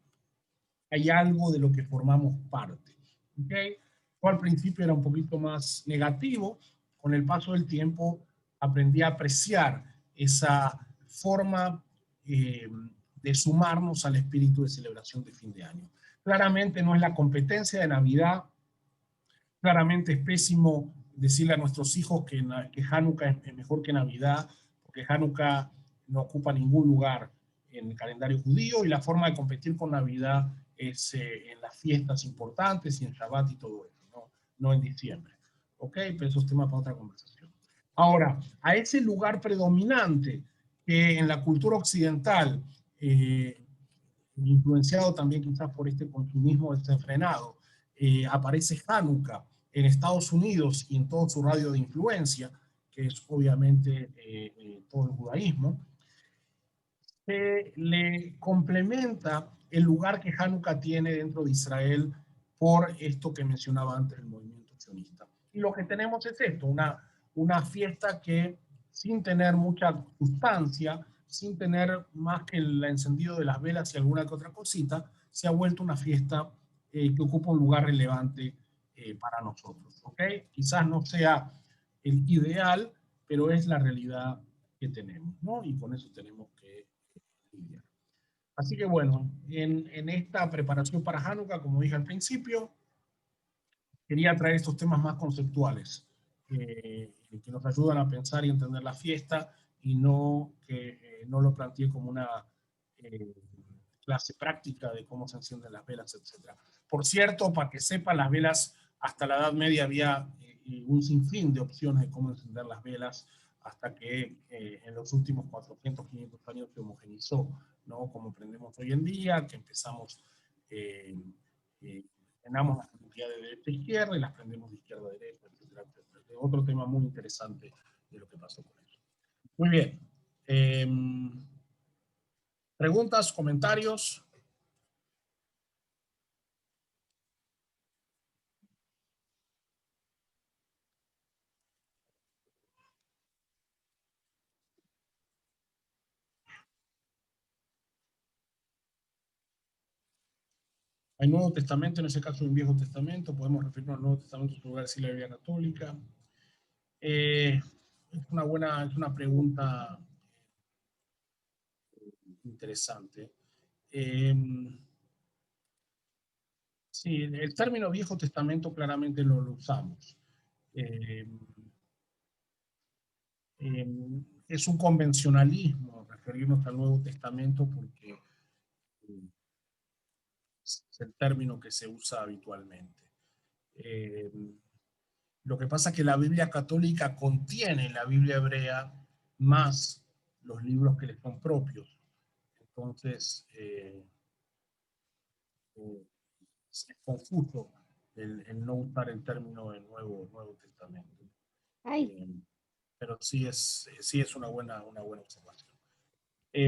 hay algo de lo que formamos parte. ¿Okay? Yo al principio era un poquito más negativo, con el paso del tiempo aprendí a apreciar esa forma de sumarnos al espíritu de celebración de fin de año. Claramente no es la competencia de Navidad, claramente es pésimo decirle a nuestros hijos que Hanukkah es mejor que Navidad, porque Hanukkah no ocupa ningún lugar en el calendario judío y la forma de competir con Navidad es en las fiestas importantes y en Shabbat y todo eso, no en diciembre. ¿Ok? Pero eso es tema para otra conversación. Ahora, a ese lugar predominante que en la cultura occidental, influenciado también quizás por este consumismo desenfrenado, aparece Hanukkah en Estados Unidos y en todo su radio de influencia, que es obviamente todo el judaísmo, se le complementa el lugar que Hanukkah tiene dentro de Israel por esto que mencionaba antes el movimiento sionista. Y lo que tenemos es esto, una fiesta que sin tener mucha sustancia, sin tener más que el encendido de las velas y alguna que otra cosita, se ha vuelto una fiesta que ocupa un lugar relevante para nosotros. ¿Okay? Quizás no sea el ideal, pero es la realidad que tenemos, ¿no? Y con eso tenemos que lidiar. Así que bueno, en esta preparación para Hanukkah, como dije al principio, quería traer estos temas más conceptuales, que nos ayudan a pensar y entender la fiesta y no que no lo planteé como una eh, clase práctica de cómo se encienden las velas, etc. Por cierto, para que sepan, las velas hasta la Edad Media había un sinfín de opciones de cómo encender las velas hasta que en los últimos 400, 500 años se homogenizó, ¿no? Como aprendemos hoy en día, que empezamos eh, tenemos las cantidades de derecha e izquierda y las prendemos de izquierda a derecha, etcétera, etcétera. Es otro tema muy interesante de lo que pasó con eso. Muy bien. Eh, preguntas, comentarios. Hay Nuevo Testamento, en ese caso un Viejo Testamento, podemos referirnos al Nuevo Testamento en su lugar de decir la Biblia Católica. Es una pregunta interesante. Eh, sí, el término Viejo Testamento claramente lo usamos. Eh, es un convencionalismo referirnos al Nuevo Testamento porque es el término que se usa habitualmente. Eh, lo que pasa es que la Biblia católica contiene la Biblia hebrea más los libros que les son propios. Entonces, es confuso el no usar el término de Nuevo Testamento. Pero sí es una buena observación.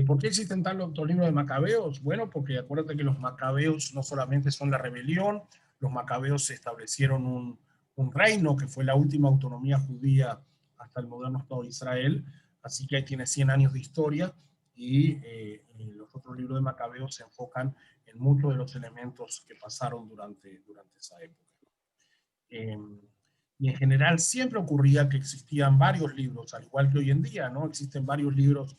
¿Por qué existen tantos libros de Macabeos? Bueno, porque acuérdate que los Macabeos no solamente son la rebelión, los Macabeos establecieron un reino que fue la última autonomía judía hasta el moderno Estado de Israel, así que ahí tiene 100 años de historia, y los otros libros de Macabeos se enfocan en muchos de los elementos que pasaron durante esa época. Y en general siempre ocurría que existían varios libros, al igual que hoy en día, ¿no? Existen varios libros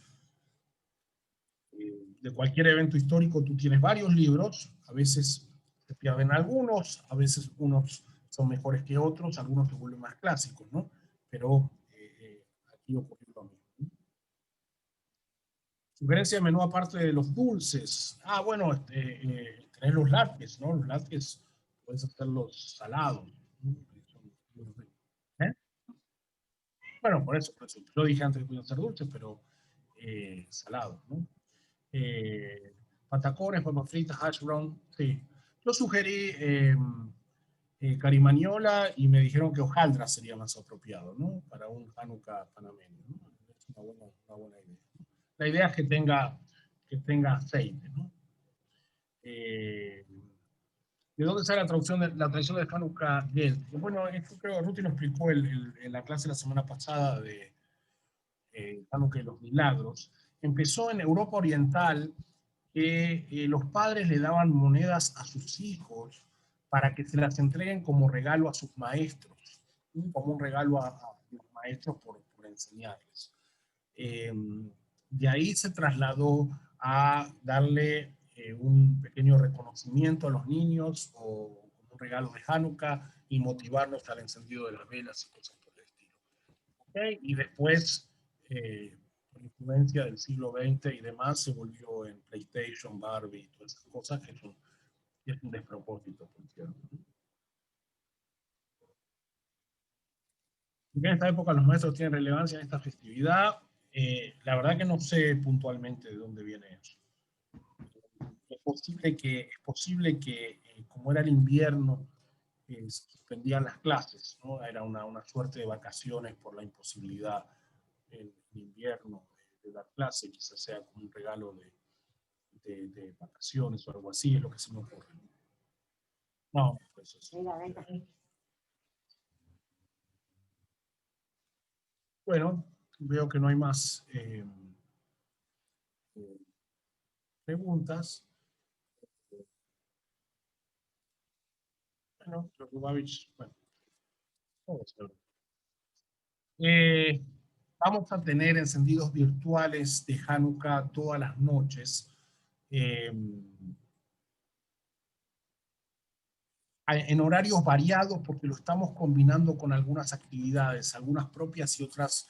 de cualquier evento histórico. Tú tienes varios libros, a veces se pierden algunos, a veces unos son mejores que otros, algunos se vuelven más clásicos, ¿no? Pero aquí ocurrió lo mismo, ¿no? Sugerencia de menú aparte de los dulces. Bueno, tenés los lácteos, ¿no? Los lácteos puedes hacerlos salados, ¿no? ¿Eh? Bueno, por eso. Yo dije antes que podían ser dulces, pero salados, ¿no? Patacones, papas fritas, hash brown, sí. Yo sugerí carimañola y me dijeron que hojaldra sería más apropiado, ¿no? Para un Hanukkah panameño, ¿no? Es una buena idea. La idea es que tenga aceite, ¿no? ¿De dónde sale la tradición del Hanukkah Geld? Bueno, esto creo que Ruti lo explicó en la clase la semana pasada de Hanukkah y los milagros. Empezó en Europa Oriental, que los padres le daban monedas a sus hijos para que se las entreguen como regalo a sus maestros, como un regalo a los maestros por enseñarles. De ahí se trasladó a darle un pequeño reconocimiento a los niños o un regalo de Hanukkah y motivarlos al encendido de las velas y cosas por el estilo. ¿Okay? Y después, por influencia del siglo XX y demás, se volvió en PlayStation, Barbie y todas esas cosas, que es un despropósito, por cierto. ¿En esta época los maestros tienen relevancia en esta festividad? La verdad que no sé puntualmente de dónde viene eso. Es posible que como era el invierno, se suspendían las clases, ¿no? Era una suerte de vacaciones por la imposibilidad en invierno de dar clase, quizás sea como un regalo de vacaciones o algo así, es lo que se me ocurre. No, pues eso. Bueno, veo que no hay más preguntas. Bueno, Jokubavich, bueno, vamos a tener encendidos virtuales de Hanukkah todas las noches. En horarios variados, porque lo estamos combinando con algunas actividades, algunas propias y otras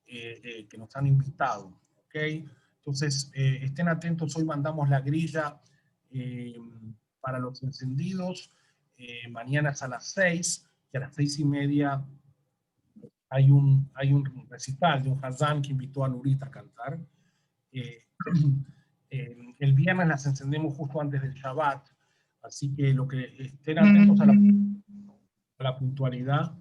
que nos han invitado. ¿Okay? Entonces, estén atentos, hoy mandamos la grilla para los encendidos, mañana es a las 6, y a las 6:30 hay un recital de un Hazán que invitó a Nurita a cantar. El viernes las encendemos justo antes del Shabbat, así que lo que estén atentos a la puntualidad,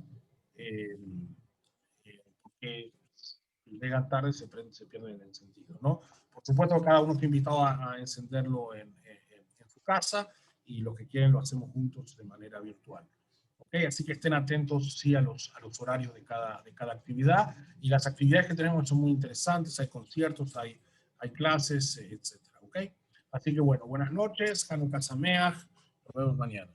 porque si llegan tarde se pierde el encendido, ¿no? Por supuesto, cada uno está invitado a encenderlo en su casa, y lo que quieren lo hacemos juntos de manera virtual. ¿Okay? Así que estén atentos, sí, a los horarios de cada actividad, y las actividades que tenemos son muy interesantes, hay conciertos, hay clases, etc. ¿Okay? Así que bueno, buenas noches, Hanukkah Sameach, nos vemos mañana.